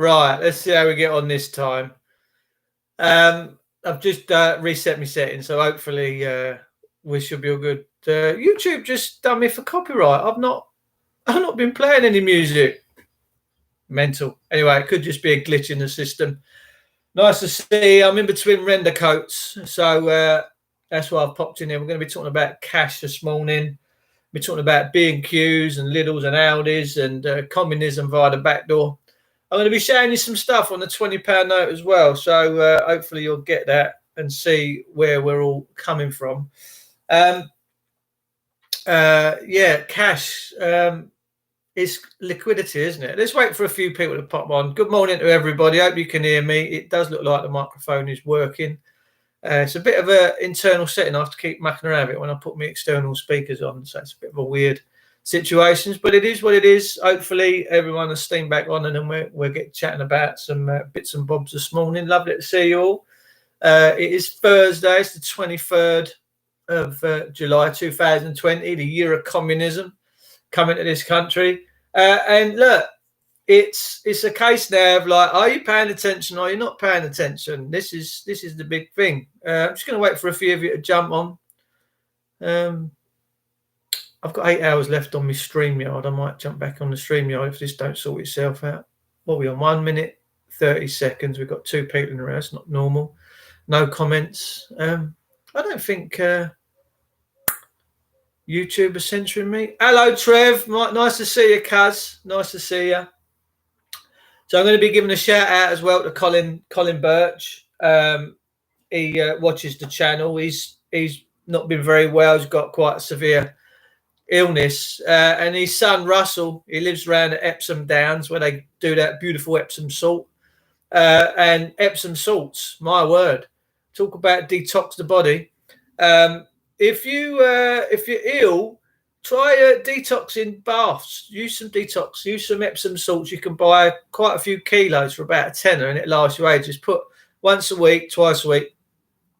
Right, let's see how we get on this time. I've just reset my settings, so hopefully we should be all good. YouTube just done me for copyright. I've not been playing any music. Mental. Anyway, it could just be a glitch in the system. Nice to see. I'm in between render coats, so that's why I've popped in here. We're going to be talking about cash this morning. We're talking about B&Qs and Lidls and Aldis and communism via the back door. I'm going to be showing you some stuff on the £20 note as well. So hopefully you'll get that and see where we're all coming from. Yeah, cash is liquidity, isn't it? Let's wait for a few people to pop on. Good morning to everybody. Hope you can hear me. It does look like the microphone is working. It's a bit of an internal setting. I have to keep mucking around with it when I put my external speakers on. So it's a bit of a weird situations, but it is what it is. Hopefully everyone has steamed back on, and then we'll get chatting about some bits and bobs this morning. Lovely to see you all. It is Thursday. It's the 23rd of July 2020, the year of communism coming to this country. And look, it's a case now of like, are you paying attention or are you not paying attention? This is the big thing. I'm just going to wait for a few of you to jump on. I've got 8 hours left on my StreamYard. I might jump back on the StreamYard if this don't sort itself out. What are we on? 1 minute, 30 seconds. We've got 2 people in the house. Not normal. No comments. I don't think YouTube is censoring me. Hello, Trev. Nice to see you, Cuz. Nice to see you. So I'm going to be giving a shout out as well to Colin Birch. He watches the channel. He's not been very well. He's got quite a severe illness, and his son Russell, he lives around at Epsom Downs where they do that beautiful Epsom salt, and Epsom salts, my word, talk about detox the body. If you're ill, try detoxing baths. Use some Epsom salts. You can buy quite a few kilos for about a tenner, and it lasts you ages. Put once a week, twice a week,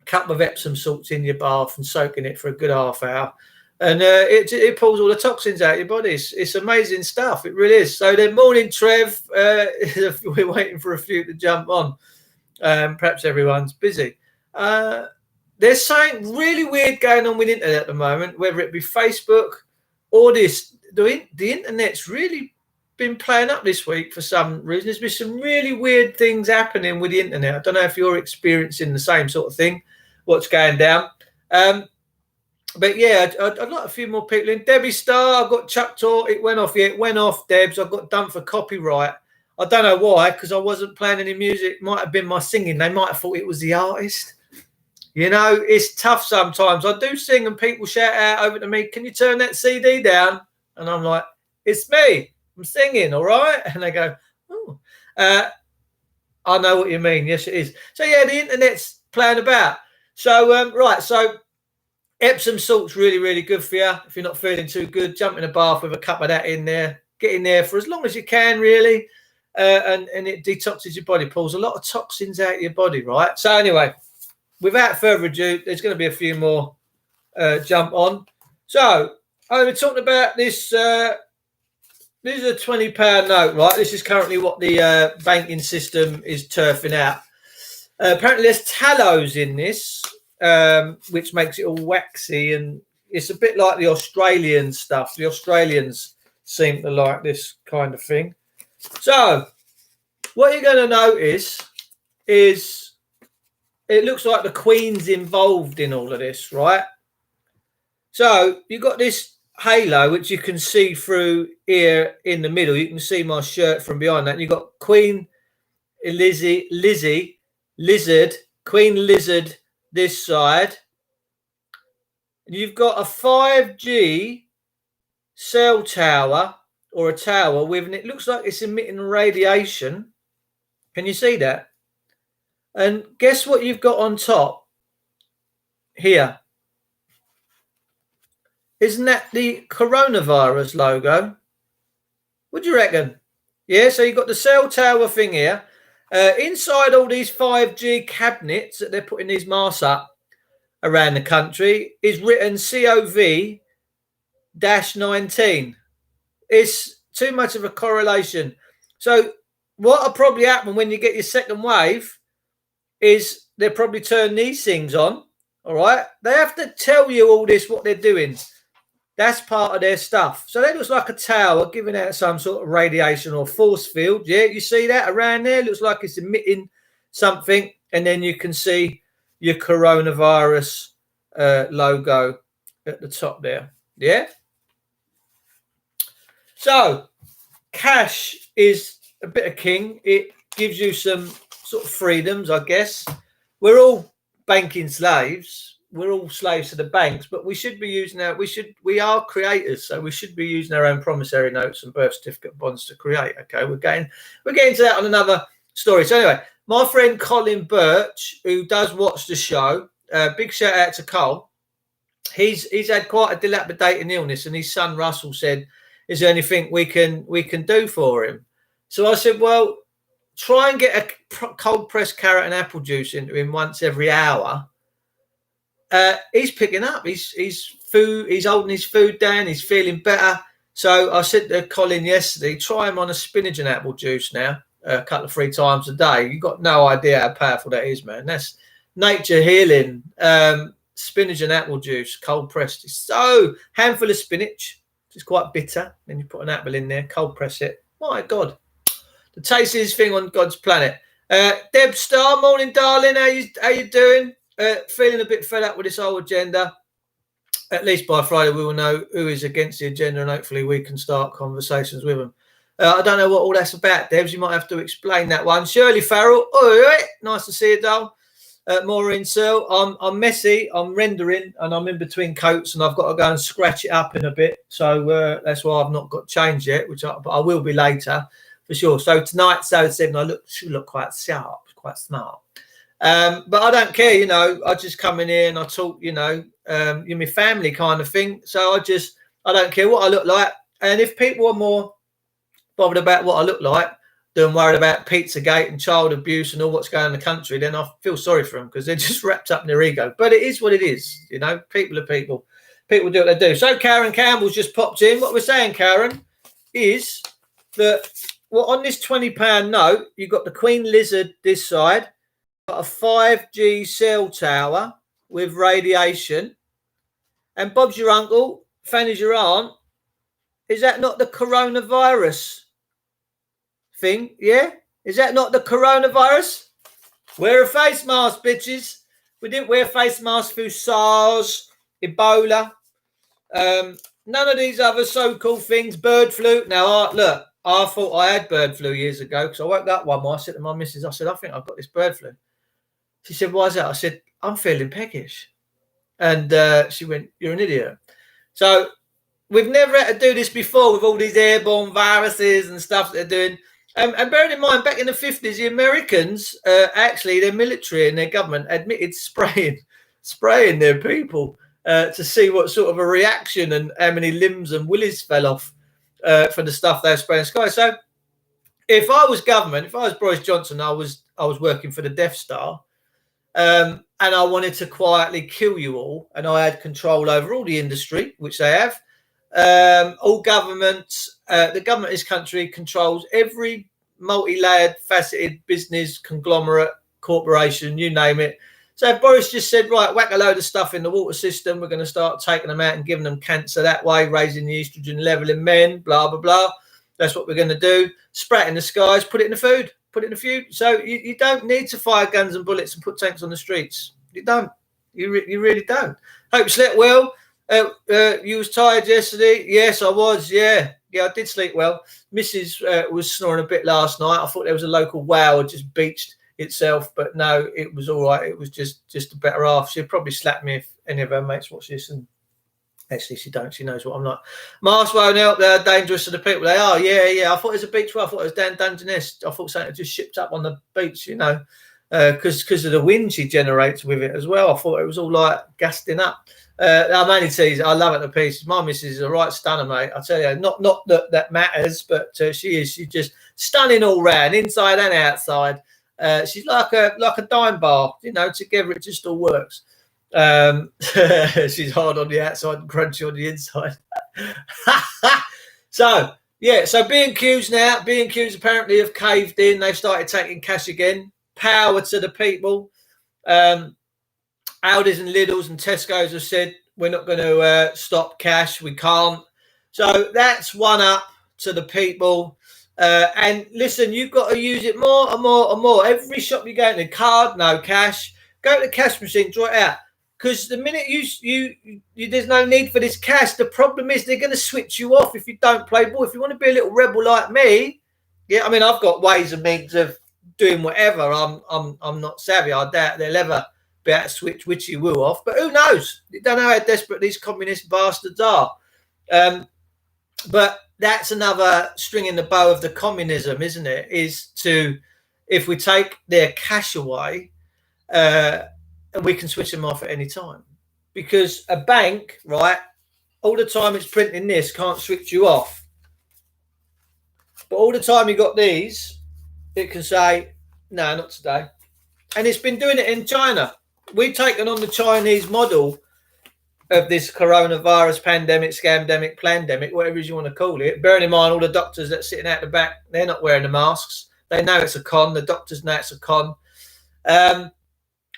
a cup of Epsom salts in your bath and soak in it for a good half hour. And it pulls all the toxins out of your body. It's amazing stuff. It really is. So then, morning, Trev. We're waiting for a few to jump on. Perhaps everyone's busy. There's something really weird going on with the internet at the moment, whether it be Facebook or this. The internet's really been playing up this week for some reason. There's been some really weird things happening with the internet. I don't know if you're experiencing the same sort of thing, what's going down. But yeah, I'd like a few more people in. Debbie Star, I've got Chuck Tor. It went off. Yeah, it went off, Debs. I got done for copyright. I don't know why, because I wasn't playing any music. It might have been my singing. They might have thought it was the artist. You know, it's tough sometimes. I do sing and people shout out over to me, can you turn that CD down? And I'm like, it's me. I'm singing, all right? And they go, oh. I know what you mean. Yes, it is. So, yeah, the internet's playing about. So, right, so Epsom salt's really, really good for you. If you're not feeling too good, jump in a bath with a cup of that in there. Get in there for as long as you can, really. And it detoxes your body, pulls a lot of toxins out of your body, right? So anyway, without further ado, there's going to be a few more jump on. So I'm going to be talking about this. This is a £20 note, right? This is currently what the banking system is turfing out. Apparently there's tallows in this, which makes it all waxy, and it's a bit like the Australian stuff. The Australians seem to like this kind of thing. So what you're going to notice is it looks like the Queen's involved in all of this, right? So you've got this halo, which you can see through here in the middle. You can see my shirt from behind that. You've got Queen Lizzie, Lizard, Queen Lizard this side. You've got a 5G cell tower, or a tower with, and it looks like it's emitting radiation. Can you see that? And guess what you've got on top here? Isn't that the coronavirus logo? What do you reckon? Yeah, so you've got the cell tower thing here. Inside all these 5G cabinets that they're putting these masks up around the country is written COV-19. It's too much of a correlation. So what'll probably happen when you get your second wave is they'll probably turn these things on. All right. They have to tell you all this, what they're doing. That's part of their stuff. So that looks like a tower giving out some sort of radiation or force field. Yeah, you see that around there? Looks like it's emitting something. And then you can see your coronavirus logo at the top there. Yeah. So cash is a bit of king. It gives you some sort of freedoms, I guess. We're all banking slaves. We're all slaves to the banks, but we should be using we are creators, so we should be using our own promissory notes and birth certificate bonds to create. Okay, we're getting to that on another story. So anyway, my friend Colin Birch, who does watch the show, big shout out to Cole. He's had quite a dilapidating illness, and his son Russell said, "Is there anything we can do for him?" So I said, "Well, try and get a cold pressed carrot and apple juice into him once every hour." He's picking up. He's holding his food down. He's feeling better. So I said to Colin yesterday, try him on a spinach and apple juice now, a couple of 3 times a day. You've got no idea how powerful that is, man. That's nature healing. Spinach and apple juice, cold pressed. So handful of spinach, which is quite bitter. Then you put an apple in there, cold press it. My God, the tastiest thing on God's planet. Deb Starr, morning, darling. How you doing? Feeling a bit fed up with this whole agenda. At least by Friday we will know who is against the agenda, and hopefully we can start conversations with them. I don't know what all that's about, Debs. You might have to explain that one. Shirley Farrell, nice to see you, doll. Maureen Searle, I'm messy, I'm rendering, and I'm in between coats, and I've got to go and scratch it up in a bit. So that's why I've not got changed yet, but I will be later for sure. So tonight, so 7, I should look quite sharp, quite smart. But I don't care, you know. I just come in here and I talk, you know, you're my family kind of thing. So I don't care what I look like. And if people are more bothered about what I look like than worried about Pizzagate and child abuse and all what's going on in the country, then I feel sorry for them, because they're just wrapped up in their ego. But it is what it is, you know. People are people. People do what they do. So Karen Campbell's just popped in. What we're saying, Karen, is that on this £20 note, you've got the Queen Lizard this side, got a 5G cell tower with radiation, and Bob's your uncle, Fanny's your aunt. Is that not the coronavirus thing? Yeah? Is that not the coronavirus? Wear a face mask, bitches. We didn't wear face masks through SARS, Ebola, none of these other so-called things, bird flu. Now, look, I thought I had bird flu years ago, because I woke up one morning, I said to my missus, I said, I think I've got this bird flu. She said, why is that? I said, I'm feeling peckish. And she went, you're an idiot. So we've never had to do this before with all these airborne viruses and stuff that they're doing. And bearing in mind, back in the 50s, the Americans, actually, their military and their government admitted spraying their people to see what sort of a reaction and how many limbs and willies fell off for the stuff they were spraying the sky. So if I was government, if I was Boris Johnson, I was working for the Death Star, and I wanted to quietly kill you all, and I had control over all the industry, which they have. All governments, the government of this country controls every multi-layered, faceted business, conglomerate, corporation, you name it. So if Boris just said, right, whack a load of stuff in the water system, we're going to start taking them out and giving them cancer that way, raising the estrogen level in men, blah, blah, blah. That's what we're going to do. Spray it in the skies, put it in the food, put it in the food. So you don't need to fire guns and bullets and put tanks on the streets. You don't. You really don't. Hope you slept well. You was tired yesterday? Yes, I was. Yeah, I did sleep well. Mrs. Was snoring a bit last night. I thought there was a local wow had just beached itself, but no, it was all right. It was just a better half. She'd probably slap me if any of her mates watch this, and actually she don't. She knows what I'm like. Masks won't help. They're dangerous to the people. They are. Yeah. I thought it was a beach. Well, I thought it was down Dungeness. I thought something just shipped up on the beach, you know, because of the wind she generates with it as well. I thought it was all like gassing up. I'm only teasing. I love it to pieces. My missus is a right stunner, mate. I tell you, not that matters, but she is. She's just stunning all round, inside and outside. She's like a dime bar, you know. Together, it just all works. She's hard on the outside and crunchy on the inside. So Yeah, so B&Q's now. B&Q's apparently have caved in. They've started taking cash again. Power to the people. Aldi's and Lidl's and Tesco's have said we're not going to stop cash. We can't. So that's one up to the people. And listen, you've got to use it more and more and more. Every shop you go into, card, no cash. Go to the cash machine, draw it out. Because the minute you there's no need for this cash. The problem is they're going to switch you off if you don't play ball. If you want to be a little rebel like me, yeah. I mean, I've got ways and means of doing whatever. I'm not savvy. I doubt they'll ever be able to switch witchy woo off. But who knows? You don't know how desperate these communist bastards are. But that's another string in the bow of the communism, isn't it? Is to, if we take their cash away, we can switch them off at any time. Because a bank, right, all the time it's printing this, can't switch you off. But all the time you got these, it can say, no, not today. And it's been doing it in China. We've taken on the Chinese model of this coronavirus pandemic, scamdemic, plandemic, whatever you want to call it. Bearing in mind all the doctors that are sitting out the back, they're not wearing the masks. They know it's a con. The doctors know it's a con.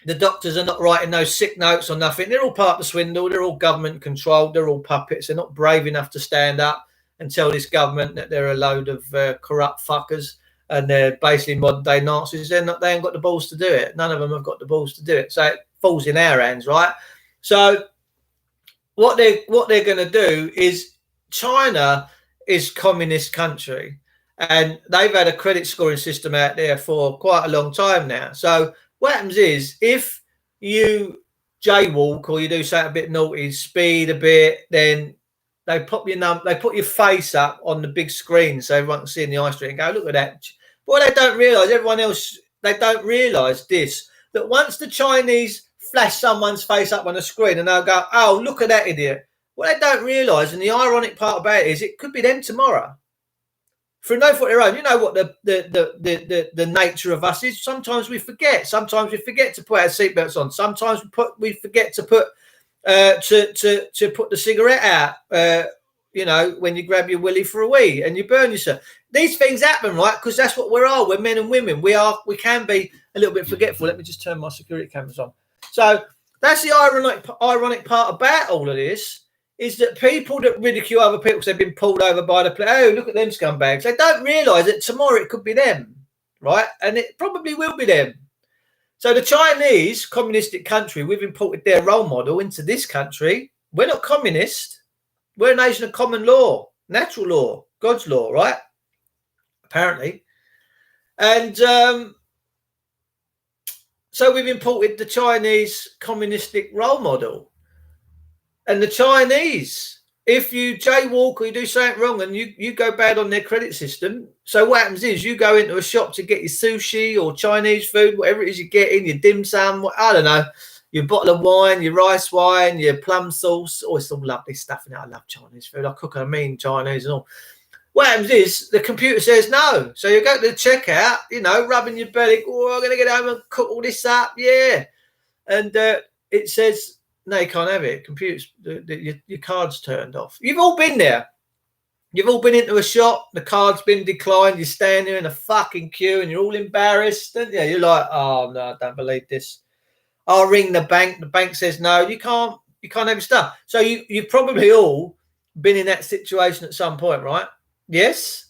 The doctors are not writing no sick notes or nothing. They're all part of the swindle. They're all government controlled. They're all puppets. They're not brave enough to stand up and tell this government that they're a load of corrupt fuckers and they're basically modern day Nazis. They ain't got the balls to do it. None of them have got the balls to do it. So it falls in our hands, right? So what they're going to do is, China is a communist country and they've had a credit scoring system out there for quite a long time now. So what happens is, if you jaywalk or you do something a bit naughty, speed a bit, then they put your face up on the big screen so everyone can see in the high street and go, look at that. But what they don't realise, everyone else, they don't realise this, that once the Chinese flash someone's face up on the screen and they'll go, oh, look at that idiot. What they don't realise, and the ironic part about it is, it could be them tomorrow. For no fault of their own. You know what the nature of us is. Sometimes we forget. Sometimes we forget to put our seatbelts on. Sometimes we forget to put to put the cigarette out. You know, when you grab your willy for a wee and you burn yourself. These things happen, right? Because that's what we are. We're men and women. We can be a little bit forgetful. Let me just turn my security cameras on. So that's the ironic part about all of this. Is that people that ridicule other people because they've been pulled over by the police? Oh, look at them scumbags. They don't realise that tomorrow it could be them, right? And it probably will be them. So the Chinese communistic country, we've imported their role model into this country. We're not communist. We're a nation of common law, natural law, God's law, right? Apparently. And so we've imported the Chinese communistic role model. And the Chinese, if you jaywalk or you do something wrong and you go bad on their credit system, so what happens is you go into a shop to get your sushi or Chinese food, whatever it is you're getting, your dim sum, I don't know, your bottle of wine, your rice wine, your plum sauce. Oh, it's all lovely stuff. I love Chinese food. I cook a mean Chinese and all. What happens is the computer says no. So you go to the checkout, you know, rubbing your belly. Oh, I'm going to get home and cook all this up. Yeah. And it says, no, you can't have it. Computers, your card's turned off. You've all been there. You've all been into a shop. The card's been declined. You stand there in a fucking queue and you're all embarrassed. And you're like, oh, no, I don't believe this. I'll ring the bank. The bank says, no, you can't have your stuff. So you've probably all been in that situation at some point, right? Yes,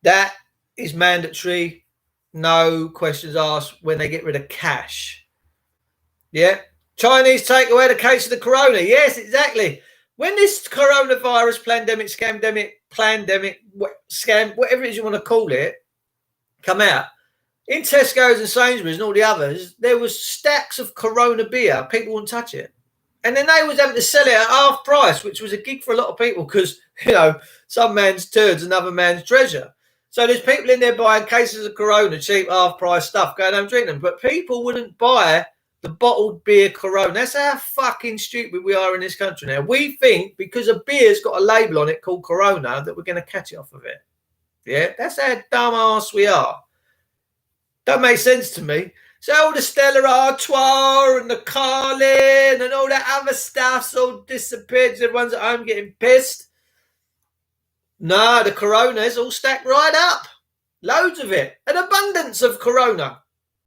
that is mandatory. No questions asked when they get rid of cash. Yeah. Chinese take away the case of the corona. Yes, exactly. When this coronavirus plandemic, scam, whatever it is you want to call it, come out, in Tesco's and Sainsbury's and all the others, there was stacks of Corona beer. People wouldn't touch it. And then they was having to sell it at half price, which was a gig for a lot of people because, you know, some man's turd's another man's treasure. So there's people in there buying cases of Corona, cheap half price stuff, going home and drinking them. But people wouldn't buy the bottled beer Corona. That's how fucking stupid we are in this country now. We think because a beer's got a label on it called Corona that we're going to catch it off of it. Yeah, that's how dumbass we are. Don't make sense to me. So all the Stella Artois and the Carlin and all that other stuff's all disappeared. Everyone's at home getting pissed. No, the Coronas all stacked right up. Loads of it. An abundance of Corona.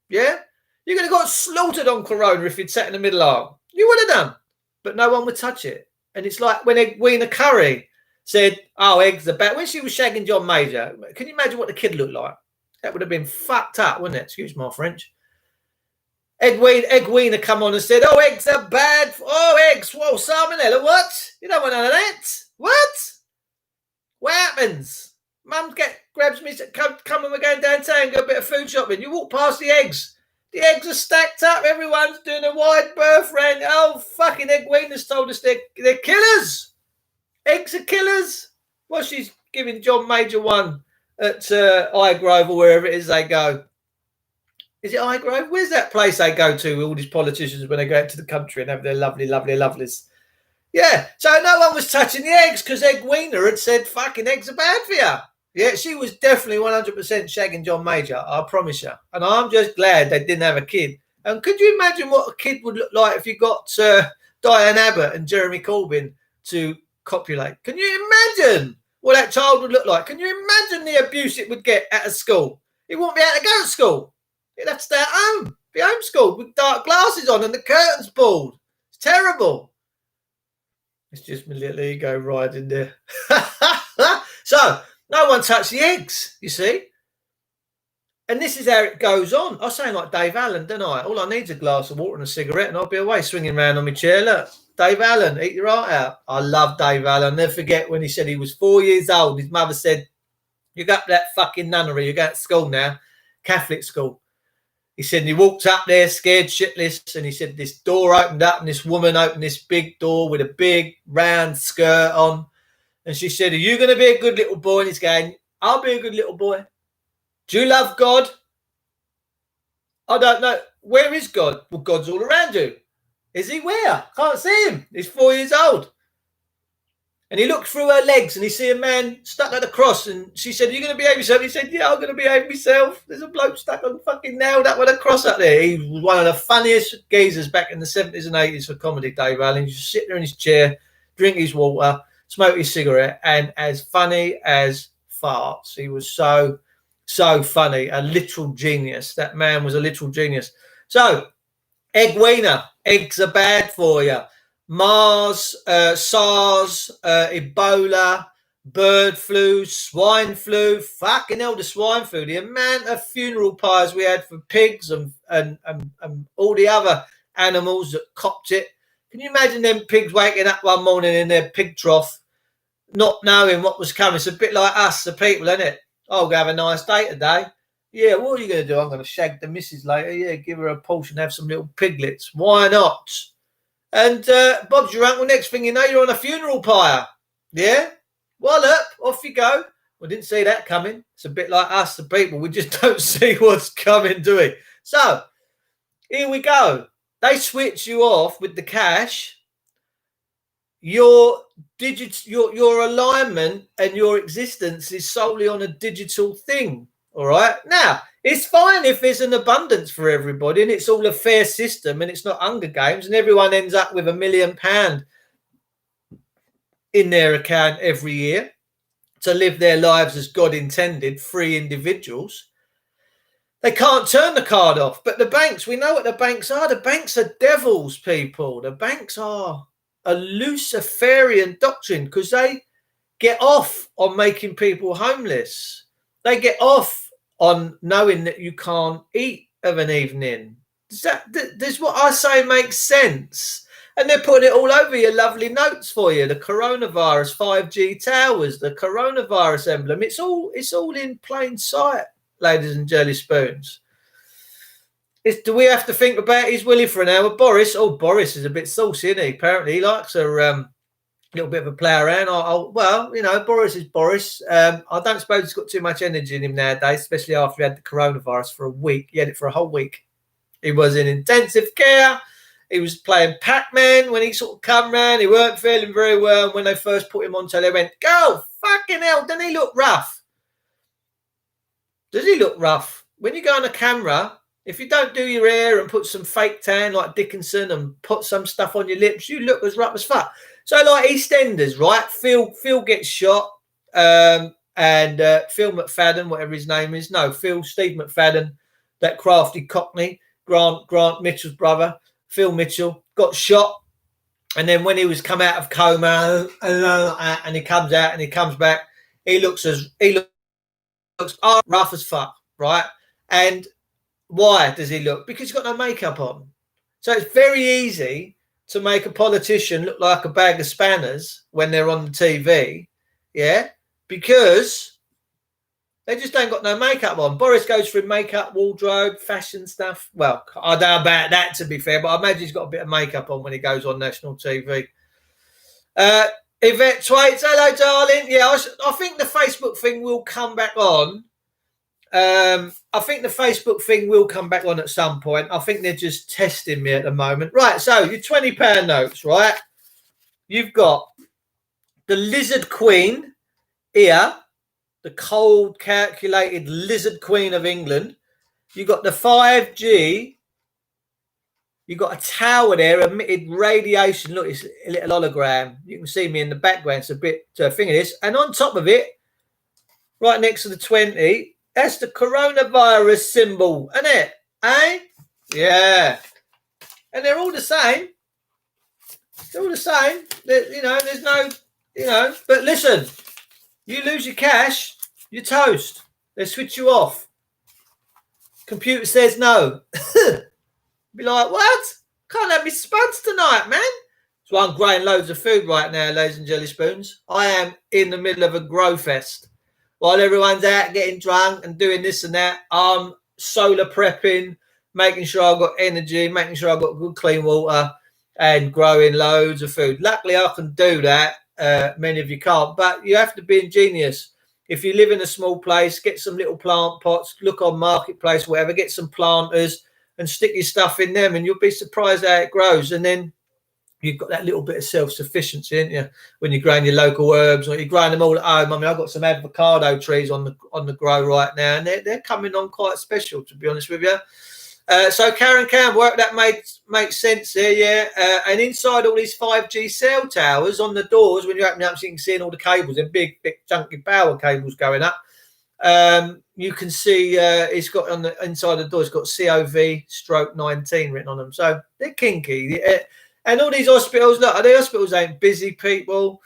Yeah? You could have got slaughtered on Corona if you'd sat in the middle arm. You would have done. But no one would touch it. And it's like when Edwina Curry said, oh, eggs are bad. When she was shagging John Major, can you imagine what the kid looked like? That would have been fucked up, wouldn't it? Excuse my French. Edwina come on and said, oh, eggs are bad. Oh, eggs. Whoa, salmonella. What? You don't want none of that. What? What happens? Mum grabs me, come and we're going downtown, go a bit of food shopping. You walk past the eggs. The eggs are stacked up. Everyone's doing a wide berth round. Oh, fucking Edwina's told us they're killers. Eggs are killers. Well, she's giving John Major one at Highgrove or wherever it is they go. Is it Highgrove? Where's that place they go to with all these politicians when they go out to the country and have their lovely lovelies? Yeah, so no one was touching the eggs because Edwina had said fucking eggs are bad for you. Yeah, she was definitely 100% shagging John Major, I promise you. And I'm just glad they didn't have a kid. And could you imagine what a kid would look like if you got Diane Abbott and Jeremy Corbyn to copulate? Can you imagine what that child would look like? Can you imagine the abuse it would get at a school? He wouldn't be able to go to school. He'd have to stay at home, be homeschooled with dark glasses on and the curtains pulled. It's terrible. It's just my little ego riding there. So, no one touched the eggs, you see. And this is how it goes on. I sound like Dave Allen, don't I? All I need is a glass of water and a cigarette and I'll be away swinging around on my chair. Look, Dave Allen, eat your heart out. I love Dave Allen. I'll never forget when he said he was 4 years old. His mother said, you got that fucking nunnery. You go to school now, Catholic school. He said, and he walked up there scared shitless, and he said this door opened up and this woman opened this big door with a big round skirt on. And she said, are you going to be a good little boy? And he's going, I'll be a good little boy. Do you love God? I don't know. Where is God? Well, God's all around you. Is he where? Can't see him. He's 4 years old. And he looked through her legs and he see a man stuck at the cross. And she said, are you going to behave yourself? He said, yeah, I'm going to behave myself. There's a bloke stuck on fucking nailed up with a cross up there. He was one of the funniest geezers back in the 70s and 80s for comedy, Dave Allen. He just sit there in his chair, drink his water, smoke his cigarette, and as funny as farts. He was so funny, a literal genius. That man was a literal genius. So, Edwina, eggs are bad for you. Mars, SARS, Ebola, bird flu, swine flu, fucking hell, the swine flu. The amount of funeral pyres we had for pigs and all the other animals that copped it. Can you imagine them pigs waking up one morning in their pig trough, not knowing what was coming? It's a bit like us, the people, isn't it? Oh, we'll have a nice day today. Yeah, what are you going to do? I'm going to shag the missus later. Yeah, give her a portion, have some little piglets. Why not? And Bob's your uncle. Next thing you know, you're on a funeral pyre. Yeah? Wallop, off you go. We didn't see that coming. It's a bit like us, the people. We just don't see what's coming, do we? So, here we go. They switch you off with the cash. Your alignment and your existence is solely on a digital thing. All right? Now, it's fine if there's an abundance for everybody and it's all a fair system and it's not Hunger Games and everyone ends up with £1 million in their account every year to live their lives as God intended, free individuals. They can't turn the card off. But the banks, we know what the banks are. The banks are devils, people. The banks are a Luciferian doctrine because they get off on making people homeless. They get off on knowing that you can't eat of an evening. Does what I say make sense? And they're putting it all over your lovely notes for you. The coronavirus, 5G towers, the coronavirus emblem. It's all in plain sight, ladies and jelly spoons. Do we have to think about his Willie for an hour? Boris is a bit saucy, isn't he? Apparently he likes a little bit of a play around. Well, you know, Boris is Boris. I don't suppose he's got too much energy in him nowadays, especially after he had the coronavirus for a week. He had it for a whole week. He was in intensive care. He was playing Pac-Man when he sort of come round. He weren't feeling very well. When they first put him on, so they went, go, fucking hell, doesn't he look rough? Does he look rough? When you go on a camera, if you don't do your hair and put some fake tan like Dickinson and put some stuff on your lips, you look as rough as fuck. So like EastEnders, right? Phil gets shot and Phil McFadden, whatever his name is. No, Steve McFadden, that crafty Cockney, Grant Mitchell's brother, Phil Mitchell, got shot. And then when he was come out of coma, and he comes out and he comes back, he looks rough as fuck, right? And why does he look? Because he's got no makeup on. So it's very easy to make a politician look like a bag of spanners when they're on the TV, yeah? Because they just ain't got no makeup on. Boris goes through makeup, wardrobe, fashion stuff. Well, I don't know about that, to be fair, but I imagine he's got a bit of makeup on when he goes on national TV. Yvette Twaits, hello, darling. Yeah, I think the Facebook thing will come back on. I think the Facebook thing will come back on at some point. I think they're just testing me at the moment. Right, so your £20 notes, right? You've got the Lizard Queen here, the cold, calculated Lizard Queen of England. You've got the 5G. You've got a tower there, emitted radiation. Look, it's a little hologram. You can see me in the background. It's a bit thing of this. And on top of it, right next to the 20, that's the coronavirus symbol, isn't it? Eh? Yeah. And they're all the same. They're all the same. There's no, but listen, you lose your cash, you're toast. They switch you off. Computer says no. Be like, what? Can't have me spuds tonight, man. So I'm growing loads of food right now, ladies and jelly spoons. I am in the middle of a grow fest. While everyone's out getting drunk and doing this and that, I'm solar prepping, making sure I've got energy, making sure I've got good clean water, and growing loads of food. Luckily, I can do that. Many of you can't, but you have to be ingenious. If you live in a small place, get some little plant pots, look on Marketplace, whatever, get some planters and stick your stuff in them, and you'll be surprised how it grows. And then you've got that little bit of self-sufficiency, ain't you? When you're growing your local herbs, or you're growing them all at home. I mean, I've got some avocado trees on the grow right now, and they're coming on quite special, to be honest with you. So Karen Cam, work that makes sense here, yeah. And inside all these 5G cell towers, on the doors, when you open up, so you can see all the cables, and big chunky power cables going up. You can see it's got on the inside of the door, it's got COV/19 written on them. So they're kinky. And all these hospitals, look, the hospitals ain't busy people.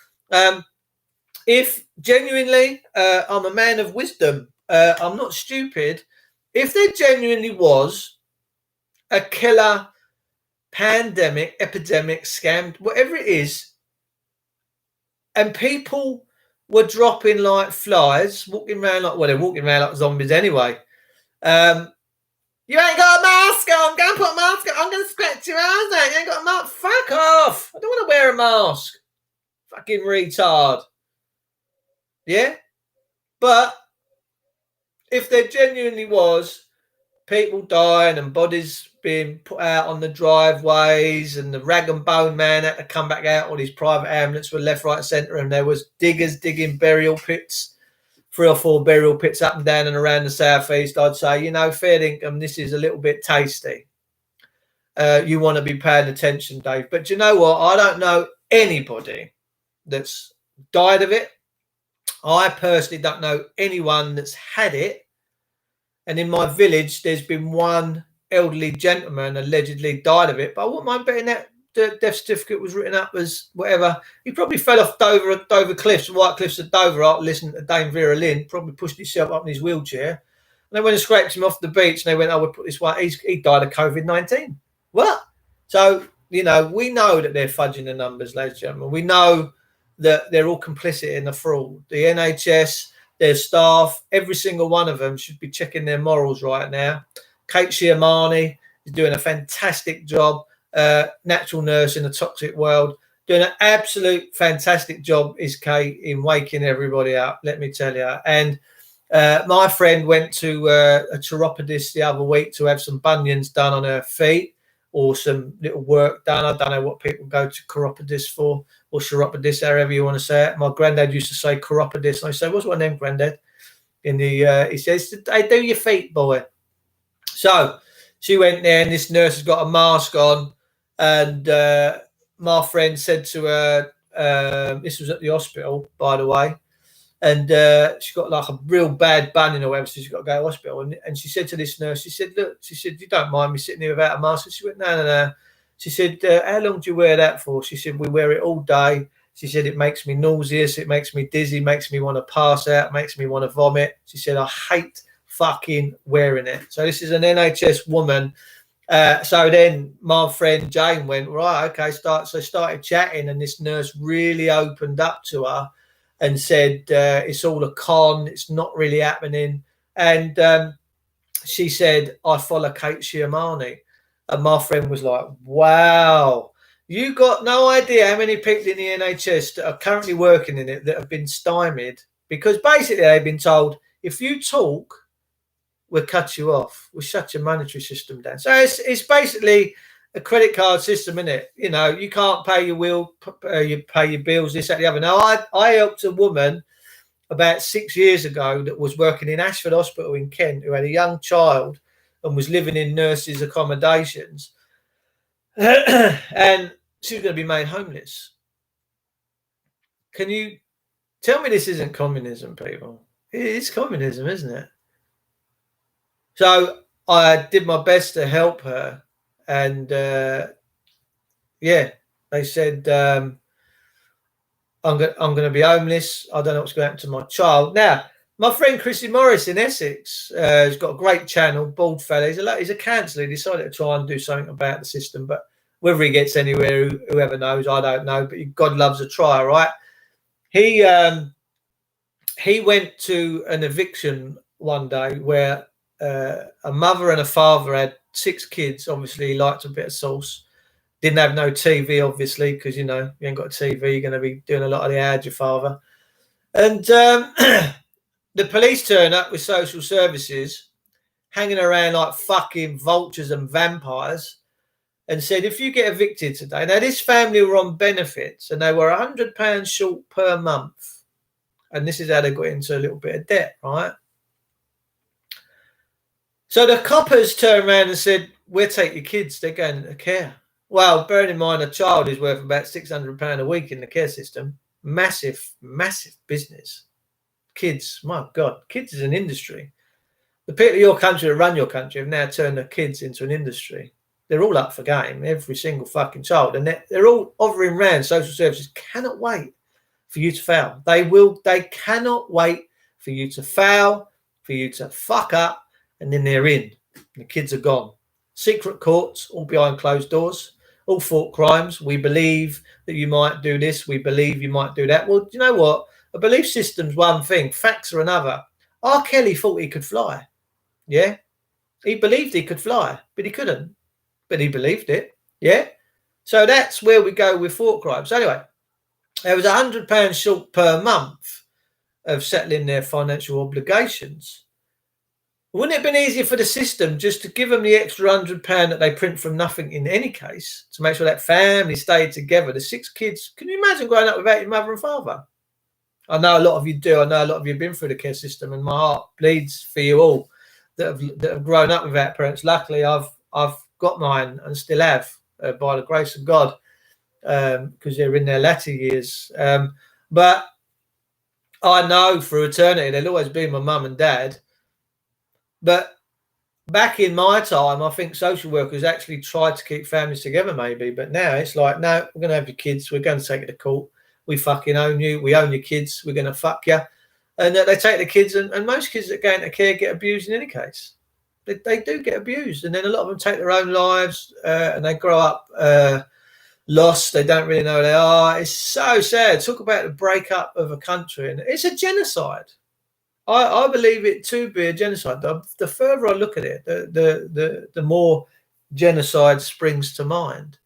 If genuinely, I'm a man of wisdom, I'm not stupid. If there genuinely was a killer pandemic, epidemic, scam, whatever it is, and people were dropping like flies, walking around like zombies anyway. You ain't got a mask on. Go and put a mask on. I'm going to scratch your eyes out. You ain't got a mask. Fuck off. I don't want to wear a mask. Fucking retard. Yeah? But if there genuinely was people dying and bodies being put out on the driveways, and the rag and bone man had to come back out, all these private ambulances were left, right, centre, and there was diggers digging burial pits, 3 or 4 burial pits up and down and around the southeast, I'd say, fair income, this is a little bit tasty. You want to be paying attention, Dave. But you know what? I don't know anybody that's died of it. I personally don't know anyone that's had it. And in my village, there's been one elderly gentleman allegedly died of it. But I wouldn't mind betting that the death certificate was written up as whatever. He probably fell off Dover Cliffs, White Cliffs of Dover, after listening to Dame Vera Lynn, probably pushed himself up in his wheelchair. And they went and scraped him off the beach, and they went, we'll put this one. He died of COVID-19. What? So, we know that they're fudging the numbers, ladies and gentlemen. We know that they're all complicit in the fraud. The NHS, their staff, every single one of them should be checking their morals right now. Kate Shiamani is doing a fantastic job. Natural nurse in the toxic world, doing an absolute fantastic job is Kate in waking everybody up, let me tell you. And my friend went to a chiropodist the other week to have some bunions done on her feet, or some little work done. I don't know what people go to chiropodist for, or chiropodist, however you want to say it. My granddad used to say chiropodist, and I said, what's one name, granddad? He says, they do your feet, boy. So she went there, and this nurse has got a mask on, and my friend said to her, this was at the hospital, by the way, And she got like a real bad bunion or whatever, so she got to go to hospital. And she said to this nurse, she said, look, she said, you don't mind me sitting here without a mask? She went, no. She said, how long do you wear that for? She said, we wear it all day. She said, it makes me nauseous, it makes me dizzy, makes me want to pass out, makes me want to vomit. She said, I hate fucking wearing it. So this is an NHS woman. So then my friend Jane went, right, okay, started chatting, and this nurse really opened up to her and said, it's all a con, it's not really happening. And she said, I follow Kate Schiamani. And my friend was like, wow, you got no idea how many people in the NHS that are currently working in it that have been stymied, because basically they've been told, if you talk, we'll cut you off. We'll shut your monetary system down. So it's basically a credit card system, isn't it? You know, you can't pay your you pay your bills, this, that, the other. Now, I helped a woman about 6 years ago that was working in Ashford Hospital in Kent, who had a young child and was living in nurses' accommodations. And she was going to be made homeless. Can you tell me this isn't communism, people? It is communism, isn't it? So I did my best to help her. And, yeah, they said, I'm going to be homeless. I don't know what's going to happen to my child. Now, my friend Chrissy Morris in Essex has got a great channel, bald fella. He's a counsellor. He decided to try and do something about the system, but whether he gets anywhere, whoever knows, I don't know. But God loves a try, right? He went to an eviction one day where a mother and a father had 6 kids. Obviously, he liked a bit of sauce. Didn't have no TV, obviously, because, you know, you ain't got a TV. You're going to be doing a lot of the ads, your father. And the police turn up with social services, hanging around like fucking vultures and vampires, and said, if you get evicted today. Now, this family were on benefits, and they were £100 short per month. And this is how they got into a little bit of debt, right? So the coppers turned around and said, we'll take your kids. They're going into care. Well, bearing in mind a child is worth about £600 a week in the care system. Massive, massive business. Kids, my God, kids is an industry. The people of your country that run your country have now turned their kids into an industry. They're all up for game, every single fucking child. And they're all hovering around. Social services cannot wait for you to fail. They cannot wait for you to fail, for you to fuck up, and then they're in. The kids are gone. Secret courts, all behind closed doors, all thought crimes. We believe that you might do this. We believe you might do that. Well, do you know what? A belief system's one thing. Facts are another. R. Kelly thought he could fly. Yeah? He believed he could fly, but he couldn't. But he believed it. Yeah? So that's where we go with thought crimes. So anyway, there was £100 short per month of settling their financial obligations. Wouldn't it have been easier for the system just to give them the extra £100 that they print from nothing in any case, to make sure that family stayed together? The 6 kids, can you imagine growing up without your mother and father? I know a lot of you do. I know a lot of you have been through the care system, and my heart bleeds for you all that have grown up without parents. Luckily, I've got mine and still have, by the grace of God, because they're in their latter years. But I know for eternity they'll always be my mum and dad. But back in my time, I think social workers actually tried to keep families together, maybe. But now it's like, no, we're going to have your kids. We're going to take it to court. We fucking own you. We own your kids. We're going to fuck you. And they take the kids, and most kids that go into care get abused in any case. They do get abused. And then a lot of them take their own lives, and they grow up lost. They don't really know who they are. It's so sad. Talk about the breakup of a country. And it's a genocide. I believe it to be a genocide. The further I look at it, the more genocide springs to mind,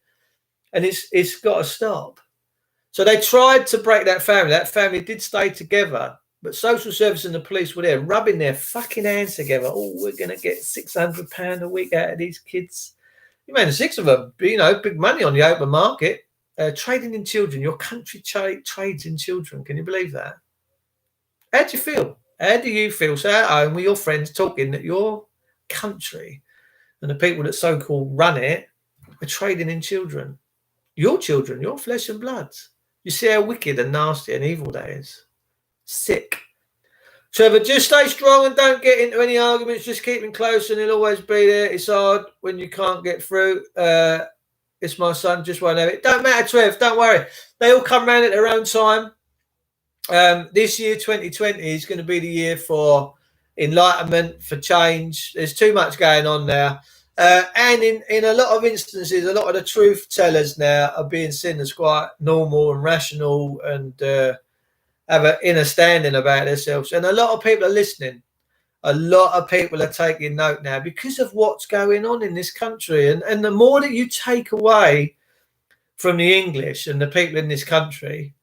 and it's got to stop. So they tried to break that family. That family did stay together, but social service and the police were there rubbing their fucking hands together. Oh, we're going to get £600 a week out of these kids. You made 6 of them, you know, big money on the open market. Trading in children. Your country trades in children. Can you believe that? How do you feel? How do you feel? So at home with your friends talking that your country and the people that so-called run it are trading in children. Your flesh and blood. You see how wicked and nasty and evil that is. Sick. Trevor, just stay strong and don't get into any arguments. Just keep him close and he'll always be there. It's hard when you can't get through. It's my son, just won't have it. Don't matter, Trev, don't worry. They all come around at their own time. This year, 2020, is going to be the year for enlightenment, for change. There's too much going on now. And in a lot of instances, a lot of the truth tellers now are being seen as quite normal and rational and have an inner standing about themselves. And a lot of people are listening. A lot of people are taking note now because of what's going on in this country. And the more that you take away from the English and the people in this country,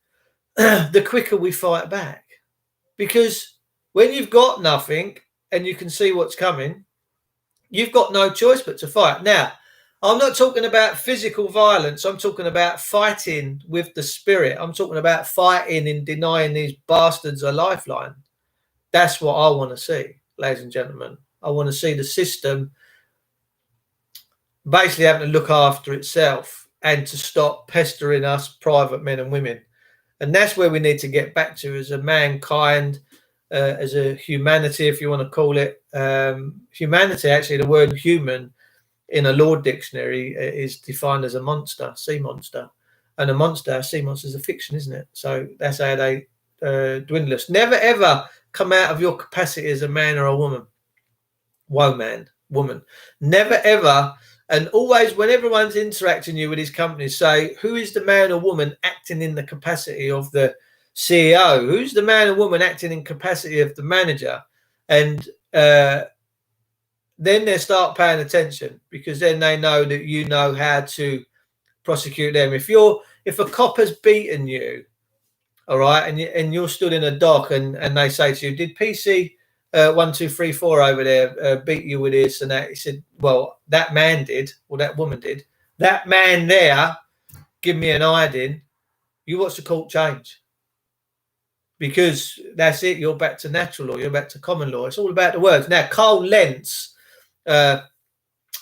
the quicker we fight back. Because when you've got nothing and you can see what's coming, you've got no choice but to fight. Now, I'm not talking about physical violence. I'm talking about fighting with the spirit. I'm talking about fighting and denying these bastards a lifeline. That's what I want to see, ladies and gentlemen. I want to see the system basically having to look after itself and to stop pestering us private men and women. And that's where we need to get back to as a mankind, as a humanity, if you want to call it. Humanity, actually, the word human in a law dictionary is defined as a monster, sea monster. And a sea monster is a fiction, isn't it? So that's how they dwindle us. Never, ever come out of your capacity as a man or a woman. Woman. Never, ever. And always, when everyone's interacting you with these companies, say, who is the man or woman acting in the capacity of the CEO? Who's the man or woman acting in capacity of the manager? And then they start paying attention, because then they know that you know how to prosecute them. If a cop has beaten you, all right, and you're stood in a dock and they say to you, did PC 1, 2, 3, 4 over there beat you with this and that? He said, well, that man did, or that woman did. That man there, give me an iodine. You watch the court change. Because that's it, you're back to natural law, you're back to common law. It's all about the words. Now, Carl Lentz,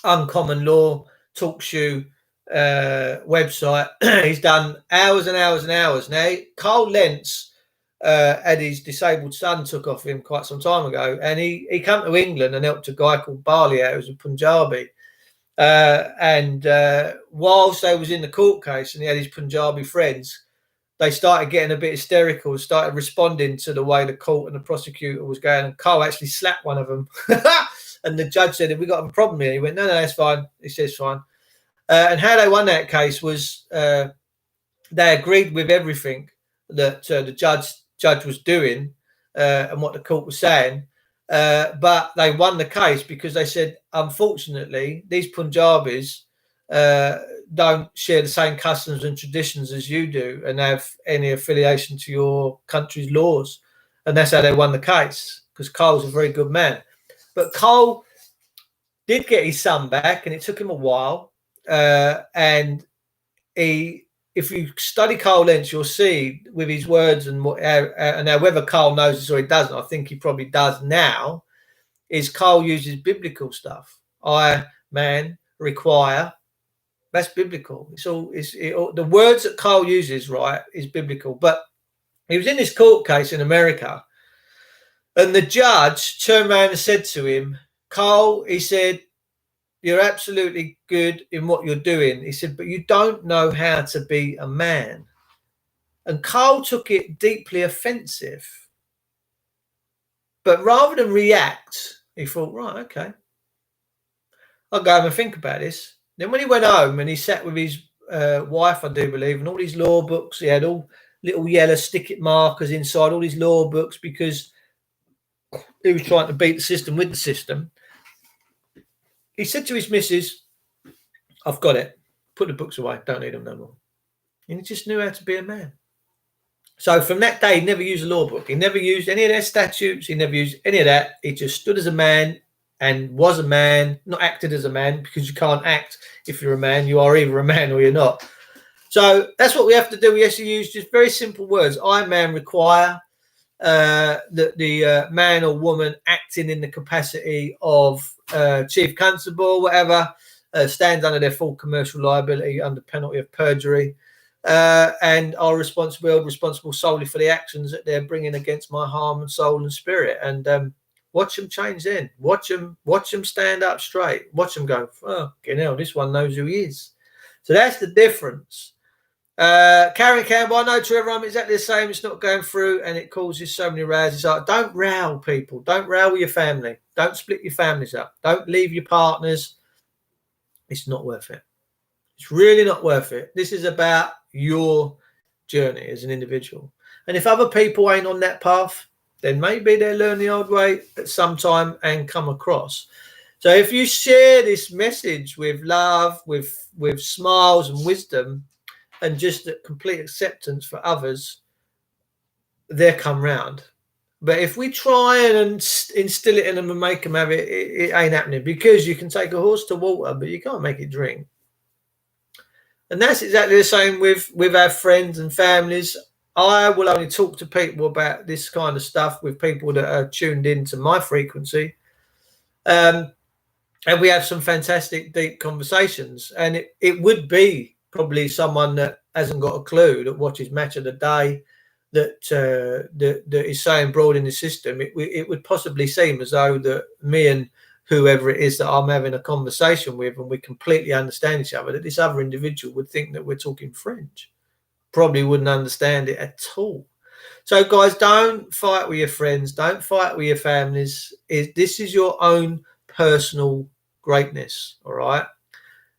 Uncommon Law TalkShoe website, he's done hours and hours and hours. Now, Carl Lentz had his disabled son took off him quite some time ago, and he came to England and helped a guy called Bali out, who was a Punjabi. And whilst they was in the court case and he had his Punjabi friends, they started getting a bit hysterical, started responding to the way the court and the prosecutor was going. And Carl actually slapped one of them. And the judge said, have we got a problem here? He went, no, that's fine. He says, fine. And how they won that case was they agreed with everything that the judge was doing and what the court was saying. But they won the case because they said, unfortunately, these Punjabis don't share the same customs and traditions as you do and have any affiliation to your country's laws. And that's how they won the case, because Carl's a very good man. But Carl did get his son back, and it took him a while. And if you study Carl Lentz, you'll see with his words and now whether Carl knows this or he doesn't, I think he probably does now, is Carl uses biblical stuff. Man, require. That's biblical. The words that Carl uses, right, is biblical. But he was in this court case in America, and the judge turned around and said to him, Carl, he said, you're absolutely good in what you're doing. He said, but you don't know how to be a man. And Carl took it deeply offensive. But rather than react, he thought, right, okay, I'll go home and think about this. Then when he went home and he sat with his wife, I do believe, and all these law books, he had all little yellow stick-it markers inside all these law books, because he was trying to beat the system with the system. He said to his missus, I've got it. Put the books away. Don't need them no more. And he just knew how to be a man. So from that day, he never used a law book. He never used any of their statutes. He never used any of that. He just stood as a man and was a man, not acted as a man, because you can't act if you're a man. You are either a man or you're not. So that's what we have to do. We have to use just very simple words. I, man, require the man or woman acting in the capacity of chief constable, whatever, stands under their full commercial liability under penalty of perjury. and are responsible solely for the actions that they're bringing against my harm and soul and spirit. And watch them change then. Watch them stand up straight. Watch them go, oh, this one knows who he is. So that's the difference. Karen Campbell, I know Trevor, I'm exactly the same. It's not going through and it causes so many rows. It's like, don't row, people. Don't row with your family. Don't split your families up. Don't leave your partners. It's not worth it. It's really not worth it. This is about your journey as an individual. And if other people ain't on that path, then maybe they'll learn the old way at some time and come across. So if you share this message with love, with smiles and wisdom, and just a complete acceptance for others, they'll come round. But if we try and instill it in them and make them have it, it ain't happening, because you can take a horse to water, but you can't make it drink. And that's exactly the same with our friends and families. I will only talk to people about this kind of stuff with people that are tuned into my frequency. And we have some fantastic, deep conversations. And it would be probably someone that hasn't got a clue, that watches Match of the Day, that is saying broad in the system. It would possibly seem as though that me and whoever it is that I'm having a conversation with, and we completely understand each other, that this other individual would think that we're talking French. Probably wouldn't understand it at all. So guys, don't fight with your friends. Don't fight with your families. This is your own personal greatness. All right.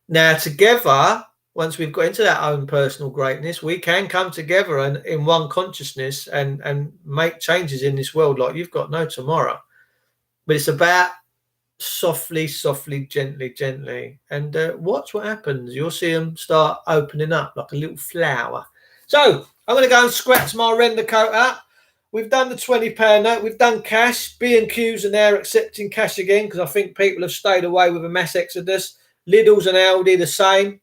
Now together, once we've got into that own personal greatness, we can come together and in one consciousness and make changes in this world like you've got no tomorrow. But it's about softly, gently, and watch what happens. You'll see them start opening up like a little flower. So I'm going to go and scratch my render coat up. We've done the £20 note. We've done cash. B&Q's are now accepting cash again, because I think people have stayed away with a mass exodus. Lidl's and Aldi the same.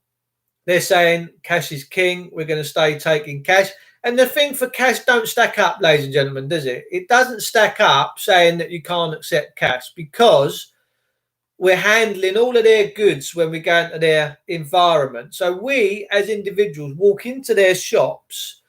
They're saying cash is king. We're going to stay taking cash. And the thing for cash don't stack up, ladies and gentlemen, does it? It doesn't stack up saying that you can't accept cash, because we're handling all of their goods when we go into their environment. So we, as individuals, walk into their shops,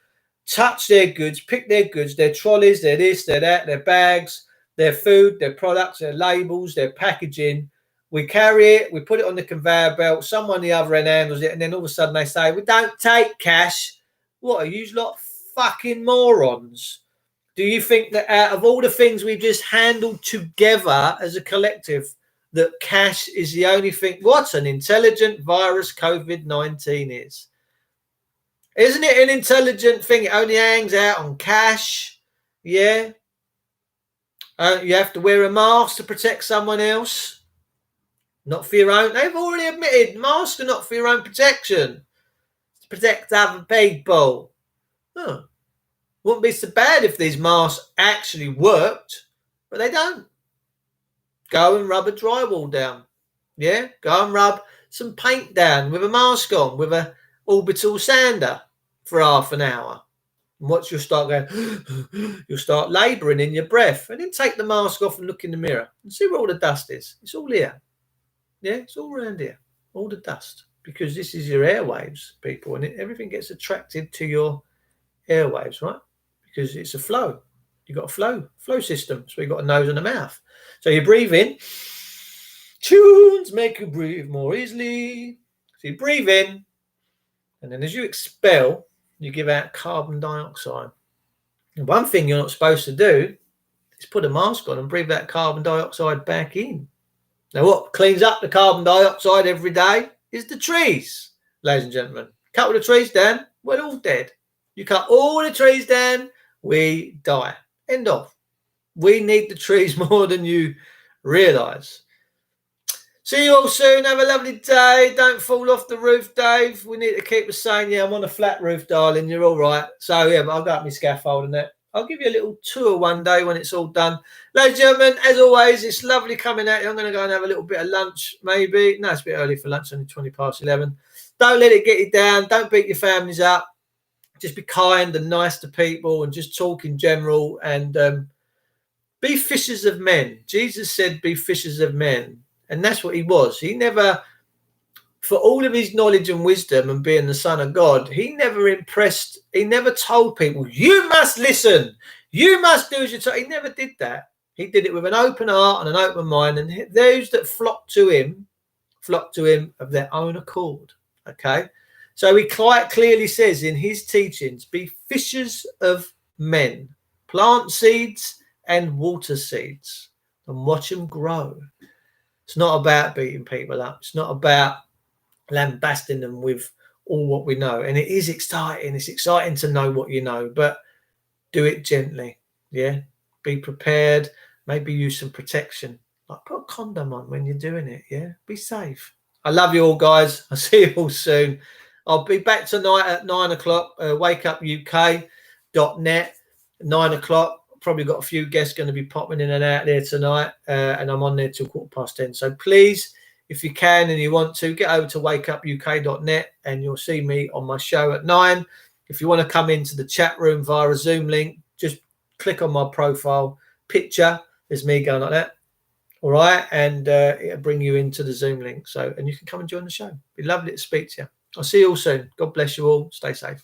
touch their goods, pick their goods, their trolleys, their this, their that, their bags, their food, their products, their labels, their packaging. We carry it, we put it on the conveyor belt, someone on the other end handles it, and then all of a sudden they say, we don't take cash. What, are you lot fucking morons? Do you think that out of all the things we've just handled together as a collective, that cash is the only thing? What an intelligent virus COVID-19 is. Isn't it an intelligent thing? It only hangs out on cash. Yeah. You have to wear a mask to protect someone else. Not for your own. They've already admitted masks are not for your own protection. It's to protect other people. Huh. Wouldn't be so bad if these masks actually worked, but they don't. Go and rub a drywall down. Yeah, go and rub some paint down with a mask on, with a orbital sander for half an hour. And watch, you'll start going, you'll start labouring in your breath. And then take the mask off and look in the mirror and see where all the dust is. It's all here. Yeah, it's all around here. All the dust. Because this is your airwaves, people. And everything gets attracted to your airwaves, right? Because it's a flow. You've got a flow system. So you've got a nose and a mouth. So you breathe in. Tunes make you breathe more easily. So you breathe in. And then as you expel, you give out carbon dioxide. And one thing you're not supposed to do is put a mask on and breathe that carbon dioxide back in. Now, what cleans up the carbon dioxide every day is the trees, ladies and gentlemen. Cut all the trees down, we're all dead. You cut all the trees down, we die. End of. We need the trees more than you realise. See you all soon. Have a lovely day. Don't fall off the roof, Dave. We need to keep us saying, yeah, I'm on a flat roof, darling. You're all right. So, yeah, but I'll go up my scaffold and that. I'll give you a little tour one day when it's all done. Ladies and gentlemen, as always, it's lovely coming at you. I'm going to go and have a little bit of lunch, maybe. No, it's a bit early for lunch, only 11:20. Don't let it get you down. Don't beat your families up. Just be kind and nice to people and just talk in general, and be fishers of men. Jesus said, be fishers of men. And that's what he was. He never for all of his knowledge and wisdom and being the Son of God, he never told people, you must listen, you must do as you're told. He never did that. He did it with an open heart and an open mind, and those that flocked to him of their own accord. Okay, so he quite clearly says in his teachings, be fishers of men, plant seeds and water seeds and watch them grow. It's not about beating people up. It's not about lambasting them with all what we know. And it is exciting. It's exciting to know what you know, but do it gently. Yeah. Be prepared. Maybe use some protection. Like put a condom on when you're doing it. Yeah. Be safe. I love you all, guys. I'll see you all soon. I'll be back tonight at 9 o'clock. wakeupuk.net, 9 o'clock. Probably got a few guests going to be popping in and out there tonight, and I'm on there till 10:15. So please, if you can and you want to, get over to wakeupuk.net and you'll see me on my show at 9. If you want to come into the chat room via a Zoom link, just click on my profile picture. There's me going like that. All right. And it'll bring you into the Zoom link. And you can come and join the show. It'd be lovely to speak to you. I'll see you all soon. God bless you all. Stay safe.